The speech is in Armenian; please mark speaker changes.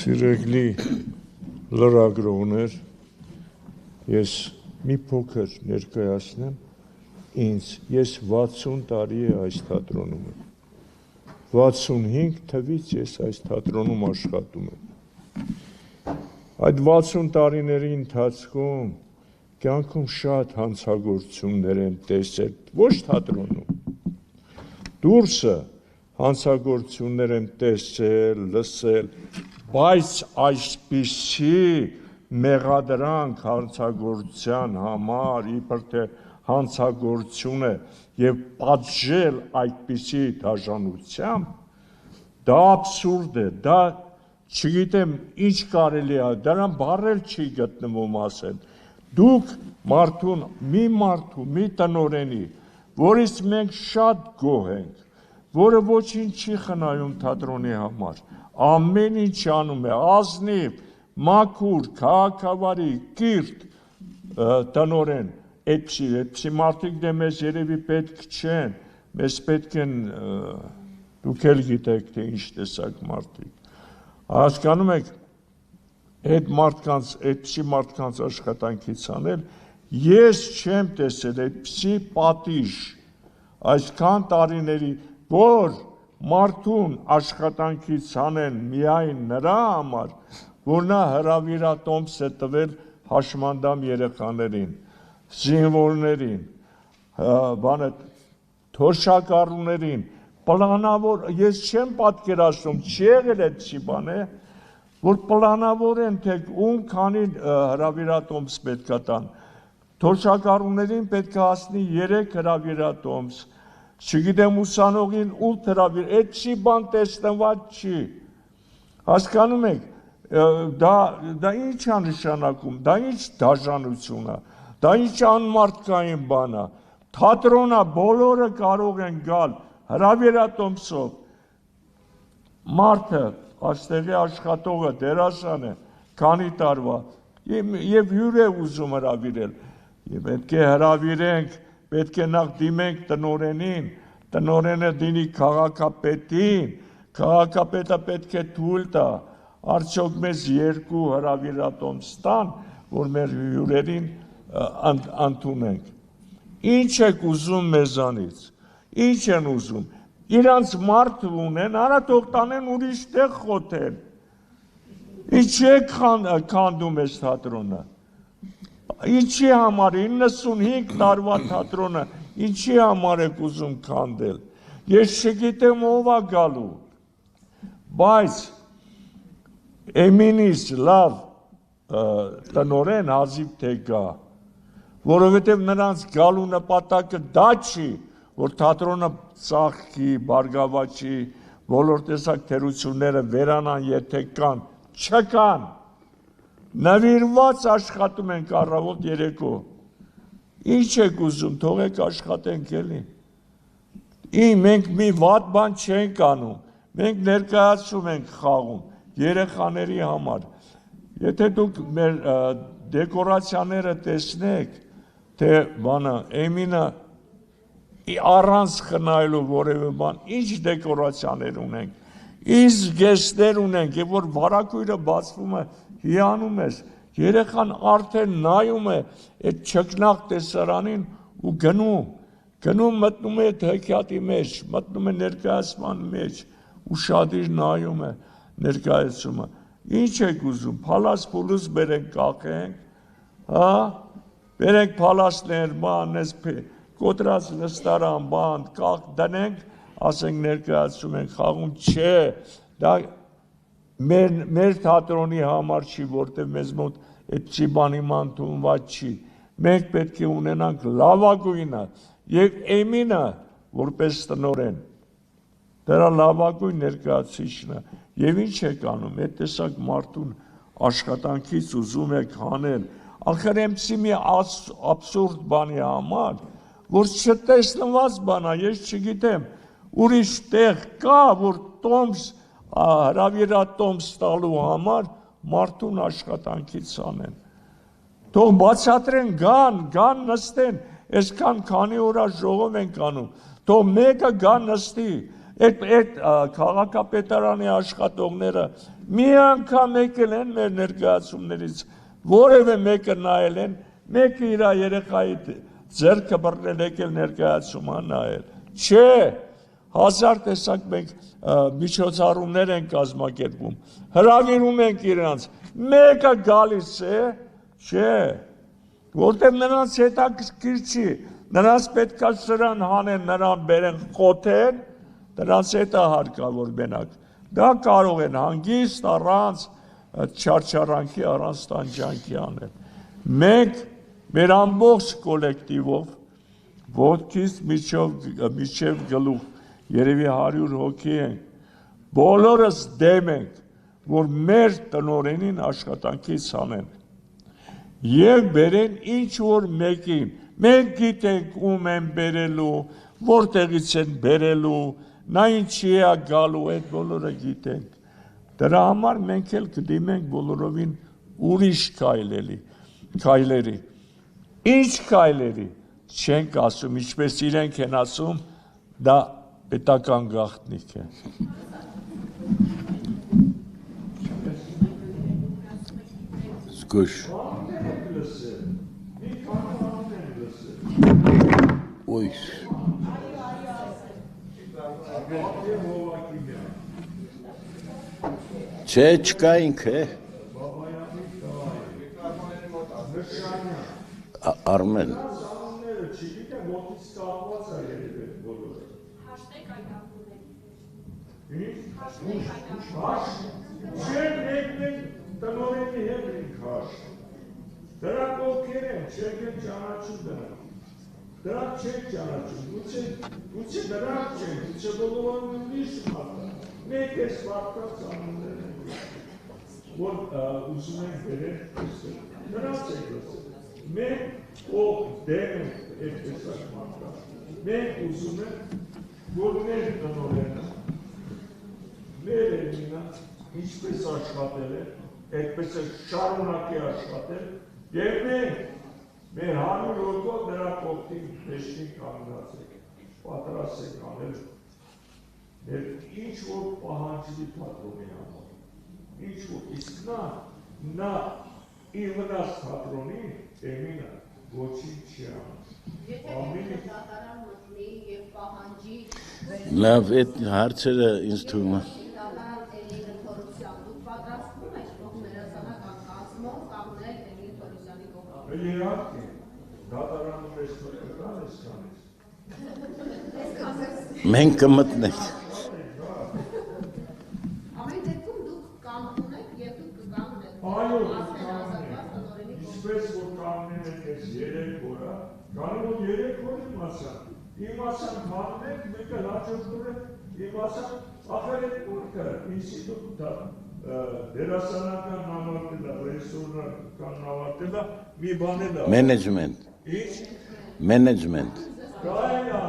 Speaker 1: Սիրելի լրագրողներ, ես մի փոքր ներկայացնեմ ինձ, ես 60 տարի է այս թատրոնում եմ, 65 թվից ես այս թատրոնում աշխատում եմ, այդ 60 տարիների ընթացքում կյանքում շատ հանցագործություններ եմ տեսել, ոչ թատրոնում, դուրսը հանցագործություններ եմ տեսել, լսել, բայց այսպիսի մեղադրանք հանցագործության համար, իբր թե հանցագործություն է և պատժել այդպիսի դաժանությամբ, դա աբսուրդ է, դա չգիտեմ ինչ կարելի է, դրան բառեր չի գտնվում ասել, դուք մարդուն, մի տնօրենի, որից մենք շատ գոհ ենք, որը ոչինչ չի խնայում թատրոնի համար, ամեն ինչ անում է, ազնիվ, մաքուր, քաղաքավարի, կիրթ տնօրեն, այդպիսի մարդիկ դե մեզ երևի պետք չեն, մեզ պետք են, դուք էլ գիտեք, թե ինչ տեսակ մարդիկ, հասկանում եք, այդպիսի մարդկանց աշխատանքից անել, ես չեմ տեսել այդպիսի պատիժ, այսքան տարիների, որ մարդուն աշխատանքից անեն միայն նրա համար, որ նա հրավիրատոմս է տվել հաշմանդամ երեխաներին, զինվորներին, թոշակառուներին, պլանավոր, ես չեմ պատկերացնում, չի եղել այդպիսի բան է, որ պլանավոր են, թե ում քանի հրավիրատոմս պետք է տան, թոշակառուներին պետք է հասնի 3 հրավիրատոմս, չգիտեմ ուսանողին 8 հրավիր, այդպիսի բան տեսնված չի, հասկանում եք, դա ինչ է նշանակում, դա ինչ դաժանություն է, դա ինչ անմարդկային բան է, թատրոնը բոլորը կարող են գալ հրավիրատոմսով, մարդը, այստեղի աշխատողը, դերասանը, քանի տարվա, և հյուր է ուզում հրավիրել, և պետք է հրավիրենք, պետք է նախ դիմենք տնօրենին, տնօրենը դիմի քաղաքապետին, քաղաքապետը պետք է թույլ տա, արդյոք մեզ 2 հրավիրատոմս տան, որ մեր հյուրերին ընդունենք, ինչ եք ուզում մեզանից, ինչ են ուզում, իրանց մարդ ունեն, արա թող տանեն ուրիշ տեղ խոթեն, ինչ եք քանդում ես թատրոնը, ինչի համար 95 տարվա թատրոնը, ինչի համար եք ուզում քանդել, ես չգիտեմ ով է գալու, բայց էմինից լավ տնօրեն հազիվ թե գա, որովհետև նրանց գալու նպատակը դա չի, որ թատրոնը ծաղկի, բարգավաճի, բոլոր տեսակ թերությունները վերանան, եթե կան, չկան, նվիրված աշխատում ենք առավոտ երեկո, ինչ եք ուզում, թողեք աշխատենք էլի, մենք մի վատ բան չենք անում, մենք ներկայացում ենք խաղում, երեխաների համար, եթե դուք մեր դեկորացիաները տեսնեք, թե Էմինը առանց խնայելու որևէ բան, ինչ դեկորացիաներ ունենք, ինչ զգեստներ ունենք, և որ վարագույրը բացվում է, հիանում ես, երեխան արդեն նայում է այդ չքնաղ տեսարանին ու գնում մտնում է հեքիաթի մեջ, մտնում է ներկայացման մեջ, ուշադիր նայում է ներկայացումը, ինչ եք ուզում, փալաս փուլուս բերենք կախենք, բերենք փալասներ, կոտրած նստարան, կախ դնենք, ասենք ներկայացում ենք խաղում, չէ, դա մեր թատրոնի համար չի, որտև մեզ մոտ այդպիսի բանի մանթունված չի, մենք պետք է ունենանք լավագույնը և Էմինը, որպես տնօրեն, դրա լավագույն ներկայացուցիչն է, և ինչ եք անում, այդ տեսակ մարդուն աշխատանքից ուզում եք հանել, ախր այնպիսի մի աբսուրդ բանի համար, որ չտեսնված բան է, ես չգիտեմ, ուրիշ տեղ կա, որ հրավիրատոմս տալու համար մարդուն աշխատանքից անեն, թող բացատրեն գան նստեն, այսքան քանի օր ժողով ենք անում, թող մեկը գա նստի, այդ քաղաքապետարանի աշխատողները մի անգամ եկել են մեր ներկայացումներից, որևէ մեկը նայել են, մեկը իր երեխայի ձեռքը բռնել եկել ներկայացումը նայել։ Չէ, հազար տեսակ մենք միջոցառումներ են կազմակերպում, հրավիրում ենք իրանց, մեկը գալիս է, չէ, որտեղ նրանց հետաքրքիր չի, նրանց պետք է սրան հանեն, նրան բերեն խոթեն, նրանց հետ է հարկավոր մենակ։ Դա կարող են հանգիստ առանց չարչարանքի, առանց տանջանքի անել։ Մենք մեր ամբողջ կոլեկտիվով ոտքից միջև գլուխ, երևի 100 հոգի ենք, բոլորս դեմ ենք, որ մեր տնօրենին աշխատանքից հանեն և բերեն ինչ-որ մեկին, մենք գիտենք ում են բերելու, որտեղից են բերելու, նա ինչի է գալու, այդ բոլորը գիտենք, դրա համար մենք էլ կդիմենք բոլորովին ուրիշ քայլերի, ինչ քայլերի, չենք ասում, ինչպես իրենք են ասում, դա պետական գաղտնիք է։
Speaker 2: Զգույշ։ Ույս։ Չէ, չկա ինքը։ Արմեն։
Speaker 1: Տնօրենի հետ ենք հաշտ, դրանք ովքեր են, չեք են ճանաչում դրանք, դրանք չեք ճանաչում, գուցե դրանք չեն, գուցե բոլորը ուրիշ մարդիկ, մենք այս մարդկանց անուններ ենք, որ ուզում ենք բերել այստեղ, դրանց եք լսել, մենք ով դեմ ենք այդպես մարդկանց, մենք ուզում ենք, որ մեր տնօրենը, մեր էլինը, ինչպես աշխատել է, այդպես է շարունակի աշխատել և մենք մեր 100 հոգով նրա կողքին մեջքին կանգնացեք, պատրաստ ենք անել մեր ինչ-որ պահանջի թատրոնի համար, ինչ-որ, իսկ նա իր վնաս թատրոնի Էմինը ոչինչ չի անում։
Speaker 3: Եթե դատարան մտնի և պահանջի
Speaker 2: Լավ, այդ հարցերը ինձ թվում է։
Speaker 1: Իհարկե, դատարանում ես կրկան ես կանես։
Speaker 2: Մենք կմտնենք։
Speaker 3: Ամեն դեպքում դուք կանգնում եք և դուք կկանգնեք։
Speaker 1: Այո, կանգնենք, ինչպես որ կանգնել եք ես 3 օրը, կանում որ 3 օր իմացան կանգնենք, մեկը հաջորդում է իմացան, ախր այդ որքը ինստիտուտ դերասանական նավարտել է, ռեժիսորական նավարտել է, մի բանել է։
Speaker 2: Մենեջմենտ։
Speaker 1: Ինչ։
Speaker 2: Մենեջմենտ։
Speaker 1: Դա է նա,